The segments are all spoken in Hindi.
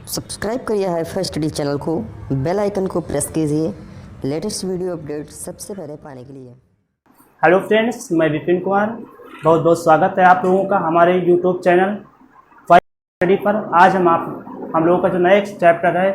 सब्सक्राइब करिए हाईफाई स्टडी चैनल को, बेल आइकन को प्रेस कीजिए लेटेस्ट वीडियो अपडेट सबसे पहले पाने के लिए। हेलो फ्रेंड्स, मैं विपिन कुमार। बहुत बहुत स्वागत है आप लोगों का हमारे यूट्यूब चैनल हाईफाई स्टडी पर। आज हम लोगों का जो नेक्स्ट चैप्टर है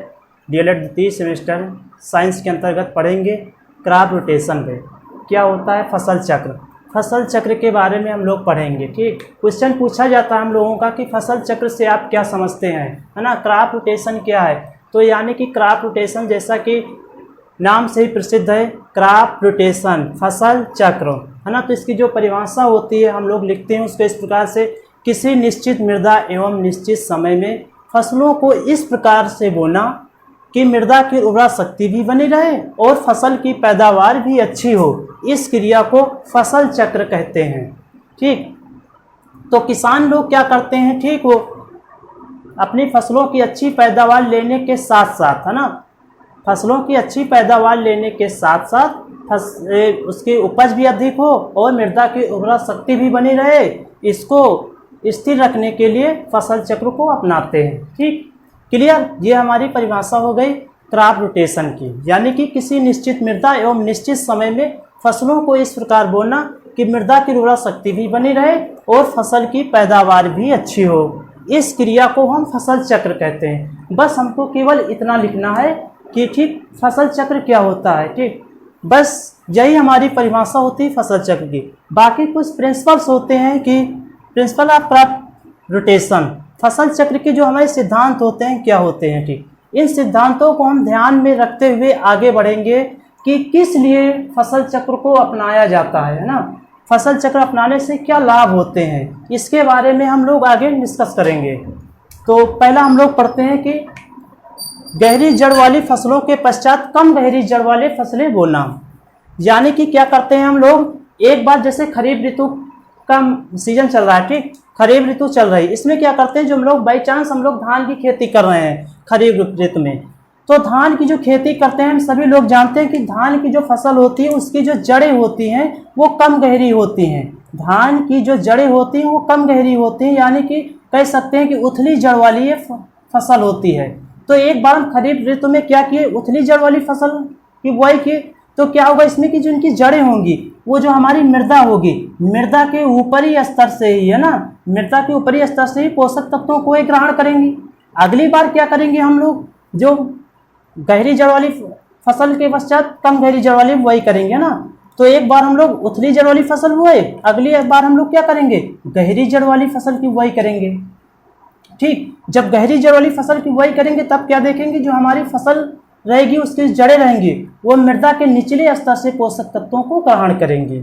डीएलएड द्वितीय सेमेस्टर साइंस के अंतर्गत पढ़ेंगे क्रॉप रोटेशन पे। क्या होता है फसल चक्र। फसल चक्र के बारे में हम लोग पढ़ेंगे। ठीक, क्वेश्चन पूछा जाता है हम लोगों का कि फसल चक्र से आप क्या समझते हैं, है ना। क्रॉप रोटेशन क्या है, तो यानी कि क्रॉप रोटेशन जैसा कि नाम से ही प्रसिद्ध है, क्रॉप रोटेशन फसल चक्र, है ना। तो इसकी जो परिभाषा होती है हम लोग लिखते हैं उसको इस प्रकार से, किसी निश्चित मृदा एवं निश्चित समय में फसलों को इस प्रकार से बोना कि मृदा की उर्वरा शक्ति भी बनी रहे और फसल की पैदावार भी अच्छी हो, इस क्रिया को फसल चक्र कहते हैं। ठीक, तो किसान लोग क्या करते हैं, ठीक, वो अपनी फसलों की अच्छी पैदावार लेने के साथ साथ, है ना, फसलों की अच्छी पैदावार लेने के साथ साथ उसकी उपज भी अधिक हो और मृदा की उर्वरा शक्ति भी बनी रहे, इसको स्थिर रखने के लिए फसल चक्र को अपनाते हैं। ठीक, क्लियर। ये हमारी परिभाषा हो गई क्रॉप रोटेशन की, यानी कि किसी निश्चित मृदा एवं निश्चित समय में फसलों को इस प्रकार बोना कि मृदा की उर्वरा शक्ति भी बनी रहे और फसल की पैदावार भी अच्छी हो, इस क्रिया को हम फसल चक्र कहते हैं। बस हमको केवल इतना लिखना है कि ठीक फसल चक्र क्या होता है। ठीक, बस यही हमारी परिभाषा होती है फसल चक्र की। बाकी कुछ प्रिंसिपल्स होते हैं कि प्रिंसिपल ऑफ क्रॉप रोटेशन, फसल चक्र के जो हमारे सिद्धांत होते हैं क्या होते हैं। ठीक, इन सिद्धांतों को हम ध्यान में रखते हुए आगे बढ़ेंगे कि किस लिए फसल चक्र को अपनाया जाता है ना। फसल चक्र अपनाने से क्या लाभ होते हैं, इसके बारे में हम लोग आगे डिस्कस करेंगे। तो पहला हम लोग पढ़ते हैं कि गहरी जड़ वाली फसलों के पश्चात कम गहरी जड़ वाले फसलें बोना। यानी कि क्या करते हैं हम लोग, एक बार जैसे खरीफ ऋतु का सीजन चल रहा है, ठीक, खरीफ ऋतु चल रही है, इसमें क्या करते हैं, जो हम लोग बाई चांस हम लोग धान की खेती कर रहे हैं खरीफ ऋतु में, तो धान की जो खेती करते हैं हम सभी लोग जानते हैं कि धान की जो फसल होती है उसकी जो जड़ें होती हैं वो कम गहरी होती हैं। धान की जो जड़ें होती हैं वो कम गहरी होती हैं, यानी कि कह सकते हैं कि उथली जड़ वाली ये फसल होती है। तो एक बार हम खरीफ ऋतु में क्या किए, उथली जड़ वाली फसल की बुआई की, तो क्या होगा इसमें कि जो इनकी जड़ें होंगी वो जो हमारी मृदा होगी, मृदा के ऊपरी स्तर से ही, है ना, मृदा के ऊपरी स्तर से ही पोषक तत्वों को ग्रहण करेंगी। अगली बार क्या करेंगे हम लोग, जो गहरी जड़ वाली फसल के पश्चात कम गहरी जड़ वाली बुआई करेंगे ना। तो एक बार हम लोग उथली जड़ वाली फसल बुआई, अगली बार हम लोग क्या करेंगे, गहरी जड़ वाली फसल की बुआई करेंगे। ठीक, जब गहरी जड़ वाली फसल की बुआई करेंगे तब क्या देखेंगे, जो हमारी फसल रहेगी उसकी जड़ें रहेंगी वो मृदा के निचले स्तर से पोषक तत्वों को ग्रहण करेंगे।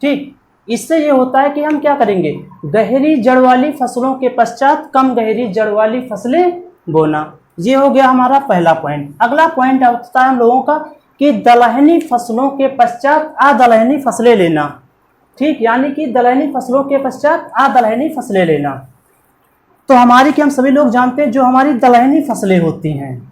ठीक, इससे ये होता है कि हम क्या करेंगे, गहरी जड़ वाली फसलों के पश्चात कम गहरी जड़ वाली फसलें बोना। ये हो गया हमारा पहला पॉइंट। अगला पॉइंट होता है हम लोगों का कि दलहनी फसलों के पश्चात अदलहनी फसलें लेना। ठीक, यानी कि दलहनी फसलों के पश्चात अदलहनी फसलें लेना। तो हमारी कि हम सभी लोग जानते हैं जो हमारी दलहनी फसलें होती हैं,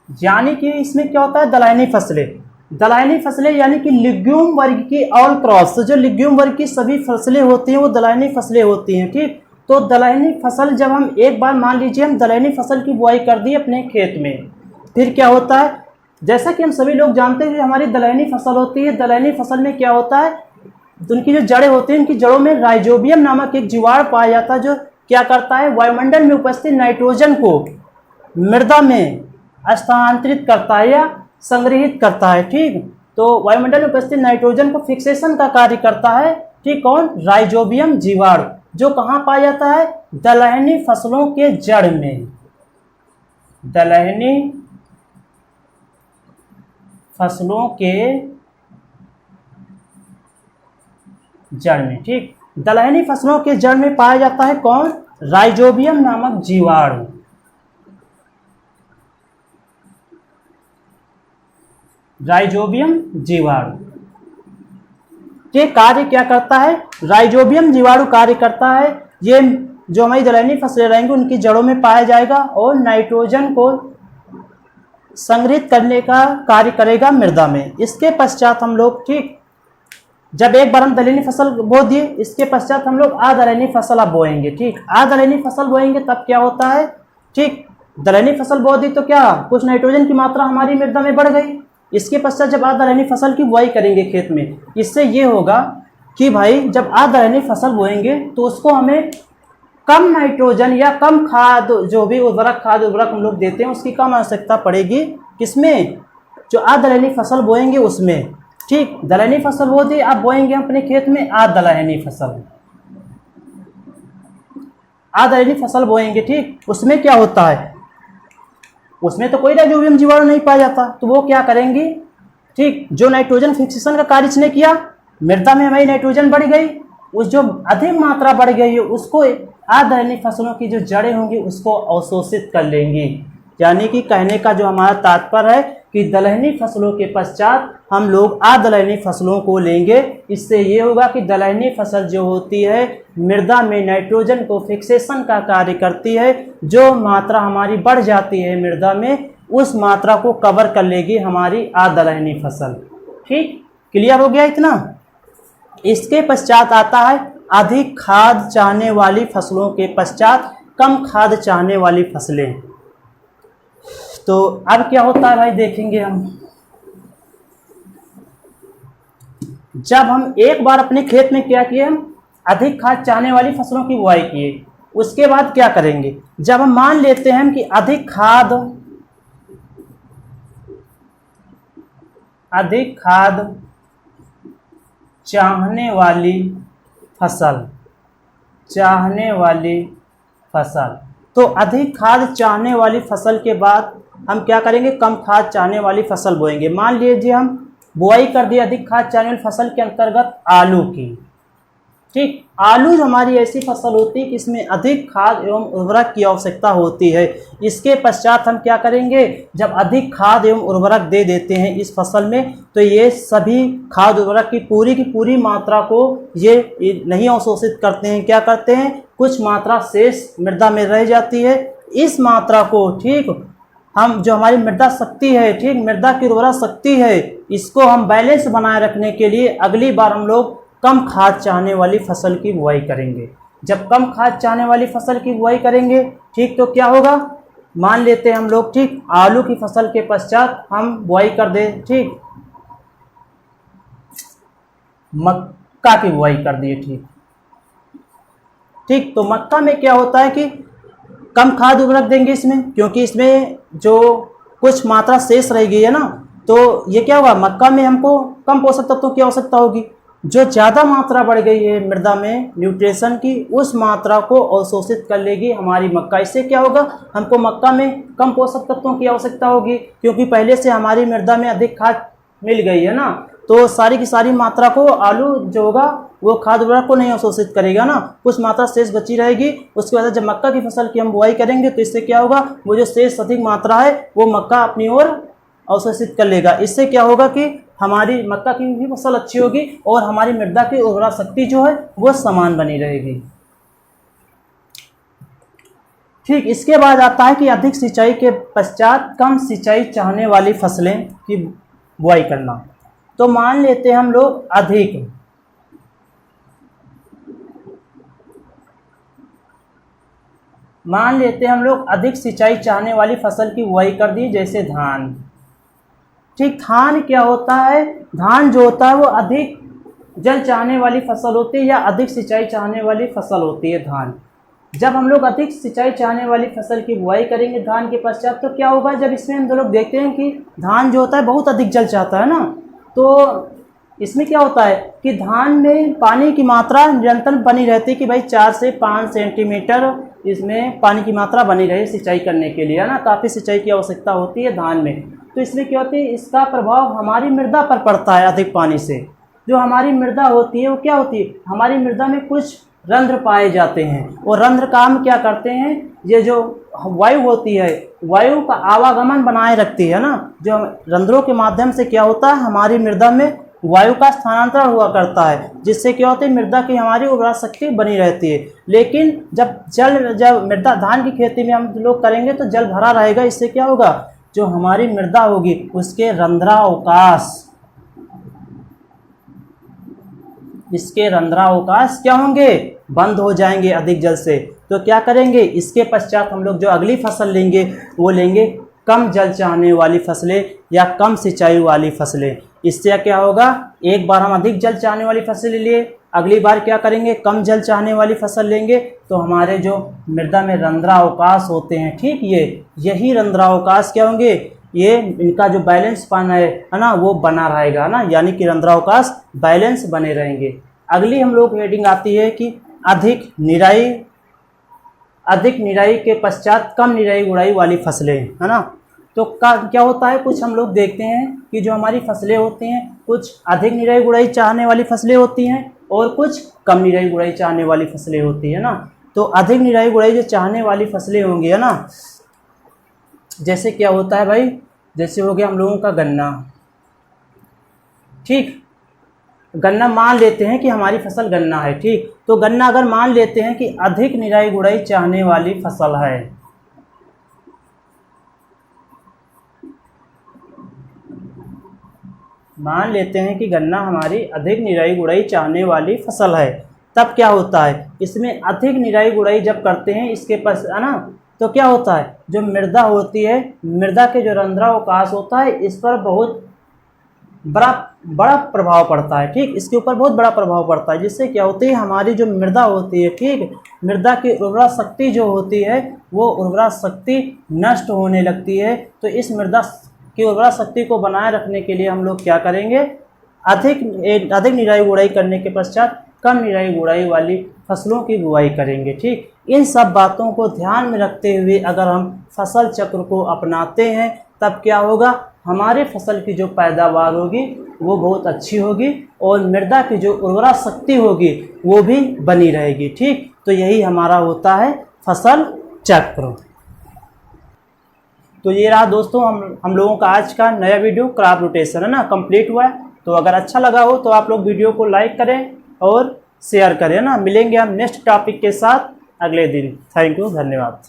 यानी कि इसमें क्या होता है, दलहनी फसलें यानी कि लिग्यूम वर्ग की ऑल क्रॉप्स, तो जो लिग्यूम वर्ग की सभी फसलें होती हैं वो दलहनी फसलें होती हैं। ठीक, तो दलहनी फसल जब हम एक बार मान लीजिए हम दलहनी फसल की बुआई कर दी अपने खेत में, फिर क्या होता है, जैसा कि हम सभी लोग जानते हैं हमारी दलहनी फसल होती है, दलहनी फसल में क्या होता है, उनकी जो जड़ें होती हैं उनकी जड़ों में राइजोबियम नामक एक जीवाणु पाया जाता है, जो क्या करता है, वायुमंडल में उपस्थित नाइट्रोजन को मृदा में स्थानांतरित करता है या संग्रहित करता है। ठीक, तो वायुमंडल में उपस्थित नाइट्रोजन को फिक्सेशन का कार्य करता है। ठीक, कौन, राइजोबियम जीवाणु, जो कहाँ पाया जाता है, दलहनी फसलों के जड़ में, दलहनी फसलों के जड़ में। ठीक, दलहनी फसलों के जड़ में पाया जाता है कौन, राइजोबियम नामक जीवाणु। राइजोबियम जीवाणु ये कार्य क्या करता है, राइजोबियम जीवाणु कार्य करता है, ये जो हमारी दलहनी फसलें रहेंगी उनकी जड़ों में पाया जाएगा और नाइट्रोजन को संग्रहित करने का कार्य करेगा मृदा में। इसके पश्चात हम लोग, ठीक, जब एक बार हम दलहनी फसल बो दिए, इसके पश्चात हम लोग अदलहनी फसल अब बोएंगे। ठीक, अदलहनी फसल बोएंगे तब क्या होता है, ठीक, दलहनी फसल बो दी तो क्या कुछ नाइट्रोजन की मात्रा हमारी मृदा में बढ़ गई। इसके पश्चात जब अदलहनी फसल की बुआई करेंगे खेत में, इससे ये होगा कि भाई जब अदलहनी फसल बोएंगे तो उसको हमें कम नाइट्रोजन या कम खाद, जो भी उर्वरक खाद उर्वरक हम लोग देते हैं उसकी कम आवश्यकता पड़ेगी। किसमें, जो अदलहनी फसल बोएंगे उसमें। ठीक, दलहनी फसल बो दी, अब बोएंगे अपने खेत में अदलहनी फसल, अदलहनी फसल बोएंगे। ठीक, उसमें क्या होता है, उसमें तो कोई राइजोबियम जीवाणु नहीं पाया जाता, तो वो क्या करेंगी, ठीक, जो नाइट्रोजन फिक्सेशन का कार्य इसने किया, मृदा में हमारी नाइट्रोजन बढ़ गई, उस जो अधिक मात्रा बढ़ गई है उसको अदलहनी फसलों की जो जड़ें होंगी उसको अवशोषित कर लेंगी। यानी कि कहने का जो हमारा तात्पर्य है कि दलहनी फसलों के पश्चात हम लोग अदलहनी फसलों को लेंगे। इससे ये होगा कि दलहनी फसल जो होती है मृदा में नाइट्रोजन को फिक्सेशन का कार्य करती है, जो मात्रा हमारी बढ़ जाती है मृदा में उस मात्रा को कवर कर लेगी हमारी अदलहनी फसल। ठीक, क्लियर हो गया इतना। इसके पश्चात आता है अधिक खाद चाहने वाली फसलों के पश्चात कम खाद चाहने वाली फसलें। तो अब क्या होता है भाई, देखेंगे हम। जब हम एक बार अपने खेत में क्या किए, हम अधिक खाद चाहने वाली फसलों की बुआई किए, उसके बाद क्या करेंगे, जब हम मान लेते हैं कि अधिक खाद चाहने वाली फसल, तो अधिक खाद चाहने वाली फसल के बाद हम क्या करेंगे, कम खाद चाहने वाली फसल बोएंगे। मान लीजिए हम बुआई कर दिए अधिक खाद चाहने वाली फसल के अंतर्गत आलू की। ठीक, आलू हमारी ऐसी फसल होती है कि इसमें अधिक खाद एवं उर्वरक की आवश्यकता होती है। इसके पश्चात हम क्या करेंगे, जब अधिक खाद एवं उर्वरक दे देते हैं इस फसल में, तो ये सभी खाद उर्वरक की पूरी मात्रा को ये नहीं अवशोषित करते हैं। क्या करते हैं, कुछ मात्रा शेष मृदा में रह जाती है। इस मात्रा को, ठीक, हम जो हमारी मृदा शक्ति है, ठीक, मृदा की उर्वरा शक्ति है, इसको हम बैलेंस बनाए रखने के लिए अगली बार हम लोग कम खाद चाहने वाली फसल की बुआई करेंगे। जब कम खाद चाहने वाली फसल की बुआई करेंगे, ठीक, तो क्या होगा, मान लेते हैं हम लोग, ठीक, आलू की फसल के पश्चात हम बुआई कर दें, ठीक, मक्का की बुआई कर दिए। ठीक, ठीक, तो मक्का में क्या होता है कि कम खाद उर्वरक देंगे इसमें, क्योंकि इसमें जो कुछ मात्रा शेष रह गई है ना, तो ये क्या होगा, मक्का में हमको कम पोषक तत्वों की आवश्यकता होगी। जो ज़्यादा मात्रा बढ़ गई है मृदा में न्यूट्रिशन की, उस मात्रा को अवशोषित कर लेगी हमारी मक्का। इससे क्या होगा, हमको मक्का में कम पोषक तत्वों की आवश्यकता होगी, क्योंकि पहले से हमारी मृदा में अधिक खाद मिल गई है ना, तो सारी की सारी मात्रा को आलू जो होगा वो खाद उर्वरक को नहीं अवशोषित करेगा ना, कुछ मात्रा शेष बची रहेगी। उसके बाद जब मक्का की फसल की हम बुआई करेंगे तो इससे क्या होगा, वो जो शेष अधिक मात्रा है वो मक्का अपनी ओर अवशोषित कर लेगा। इससे क्या होगा कि हमारी मक्का की भी फसल अच्छी होगी और हमारी मृदा की उर्वरा शक्ति जो है वो समान बनी रहेगी। ठीक, इसके बाद आता है कि अधिक सिंचाई के पश्चात कम सिंचाई चाहने वाली फसलें की बुआई करना। तो मान लेते हैं हम लोग अधिक सिंचाई चाहने वाली फसल की बुआई कर दी, जैसे धान। ठीक, धान क्या होता है, धान जो होता है वो अधिक जल चाहने वाली फसल होती है या अधिक सिंचाई चाहने वाली फसल होती है धान। जब हम लोग अधिक सिंचाई चाहने वाली फसल की बुआई करेंगे धान के पश्चात, तो क्या होगा, जब इसमें हम लोग देखते हैं कि धान जो होता है बहुत अधिक जल चाहता है ना, तो इसमें क्या होता है कि धान में पानी की मात्रा निरंतर बनी रहती है कि भाई 4 से 5 सेंटीमीटर इसमें पानी की मात्रा बनी रहे सिंचाई करने के लिए, है ना, काफ़ी सिंचाई की आवश्यकता होती है धान में। तो इसमें क्या होती है, इसका प्रभाव हमारी मृदा पर पड़ता है। अधिक पानी से जो हमारी मृदा होती है वो क्या होती है, हमारी मृदा में कुछ रंध्र पाए जाते हैं, और रंध्र काम क्या करते हैं, ये जो वायु होती है वायु का आवागमन बनाए रखती है ना, जो रंध्रों के माध्यम से क्या होता है हमारी मृदा में वायु का स्थानांतरण हुआ करता है, जिससे क्या होती है मृदा की हमारी उर्वरा शक्ति बनी रहती है। लेकिन जब मृदा धान की खेती में हम लोग करेंगे तो जल भरा रहेगा, इससे क्या होगा, जो हमारी मृदा होगी उसके रंध्रावकाश इसके रंध्रावकाश क्या होंगे, बंद हो जाएंगे अधिक जल से। तो क्या करेंगे, इसके पश्चात हम लोग जो अगली फसल लेंगे वो लेंगे कम जल चाहने वाली फसलें या कम सिंचाई वाली फसलें। इससे क्या होगा, एक बार हम अधिक जल चाहने वाली फसल लिए, अगली बार क्या करेंगे, कम जल चाहने वाली फसल लेंगे, तो हमारे जो मृदा में रंध्रावकाश होते हैं, ठीक, यही रंध्रावकाश क्या होंगे, ये इनका जो बैलेंस पाना है ना, वो बना रहेगा ना, यानी कि रंध्रावकाश बैलेंस बने रहेंगे। अगली हम लोग हेडिंग आती है कि अधिक निराई के पश्चात कम निराई गुड़ाई वाली फसलें, है ना। तो क्या होता है, कुछ हम लोग देखते हैं कि जो हमारी फसलें होती हैं, कुछ अधिक निराई गुड़ाई चाहने वाली फसलें होती हैं और कुछ कम निराई गुड़ाई चाहने वाली फसलें होती है ना। तो अधिक निराई गुड़ाई जो चाहने वाली फसलें होंगी, है ना, जैसे क्या होता है भाई, जैसे हो गया हम लोगों का गन्ना, ठीक, गन्ना मान लेते हैं कि हमारी फसल गन्ना है, ठीक। तो गन्ना अगर मान लेते हैं कि अधिक निराई गुड़ाई चाहने वाली फसल है, मान लेते हैं कि गन्ना हमारी अधिक निराई गुड़ाई चाहने वाली फसल है, तब क्या होता है, इसमें अधिक निराई गुड़ाई जब करते हैं इसके पास, है ना, तो क्या होता है, जो मृदा होती है, मृदा के जो रंध्रावकाश होता है, इस पर बहुत बड़ा प्रभाव पड़ता है, ठीक, इसके ऊपर बहुत बड़ा प्रभाव पड़ता है, जिससे क्या होती है, हमारी जो मृदा होती है, ठीक, मृदा की उर्वरा शक्ति जो होती है, वो उर्वरा शक्ति नष्ट होने लगती है। तो इस मृदा की उर्वरा शक्ति को बनाए रखने के लिए हम लोग क्या करेंगे, अधिक निराई गुड़ाई करने के पश्चात कम निराई गुड़ाई वाली फसलों की बुआई करेंगे, ठीक। इन सब बातों को ध्यान में रखते हुए अगर हम फसल चक्र को अपनाते हैं, तब क्या होगा, हमारे फसल की जो पैदावार होगी वो बहुत अच्छी होगी और मृदा की जो उर्वरा शक्ति होगी वो भी बनी रहेगी, ठीक। तो यही हमारा होता है फसल चक्र। तो ये रहा दोस्तों हम लोगों का आज का नया वीडियो क्रॉप रोटेशन, है ना, कंप्लीट हुआ है। तो अगर अच्छा लगा हो तो आप लोग वीडियो को लाइक करें और शेयर करें ना। मिलेंगे हम नेक्स्ट टॉपिक के साथ अगले दिन। थैंक यू, धन्यवाद।